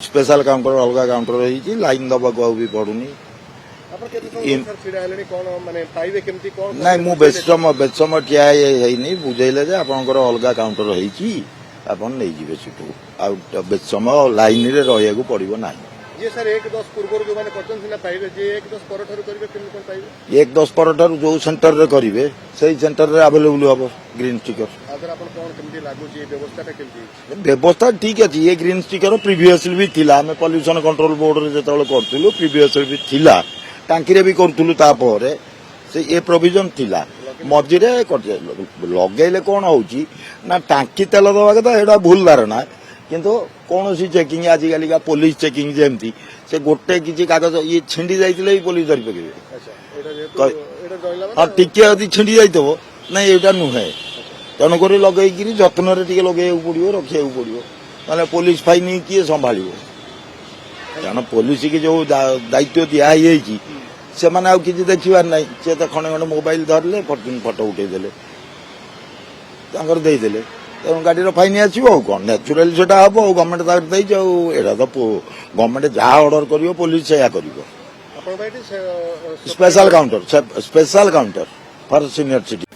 special counter अलग counter रही line दबाक भी पड़ुनी ना मु बेस समय ठिया बुझेले आपंकर अलग काउंटर होगी बेस समय लाइन रे रहा पड़ो ना ये सर 1-10 पूर्व जो मैंने पसंद सिना पाइबे जे 1-10 पर ठारू करिवे केन कोन पाइबे 1-10 पर ठारू जो सेंटर रे करिवे सेही सेंटर रे अवेलेबल हबो ग्रीन स्टिकर अगर अपन कोन केमती लागू जी व्यवस्थाटा केमती व्यवस्था ठीक अछि ये ग्रीन स्टिकर प्रीवियसली भी थिला हमें पोल्यूशन कंट्रोल बोर्ड रे जेतले करथिलु प्रीवियसली भी थिला टांकी रे भी करथिलु ता परे से ए प्रोविजन थिला मझिरे लगेले कोन होउची ना टांकी तेल दवा के एडा भूल धारणा किंतु कौन सी चेकिंग आजिकल का पुलिस चेकिंग जमती से गोटे किसी कागज ये छिंडी जाइए पुलिस धरी पकड़े हाँ टिके यदि छिंडी जाइए ना यहाँ नुहे तेणुक लगे जत्न लगे पड़ो रखा पड़ो ना पुलिस फाइन किए संभाल कारण पुलिस की जो दायित्व दिखाई से मैंने आउ कि देखबार ना सी तो खंडे खंडे मोबाइल धरले फटो उठेदेले देदेले तेणु गाड़ी फाइन आसो कौन न्याचुराली से हम गवर्नमेंट एटा तो गवर्नमेंट जहाँ अर्डर कर पुलिस से कर special counter for senior citizen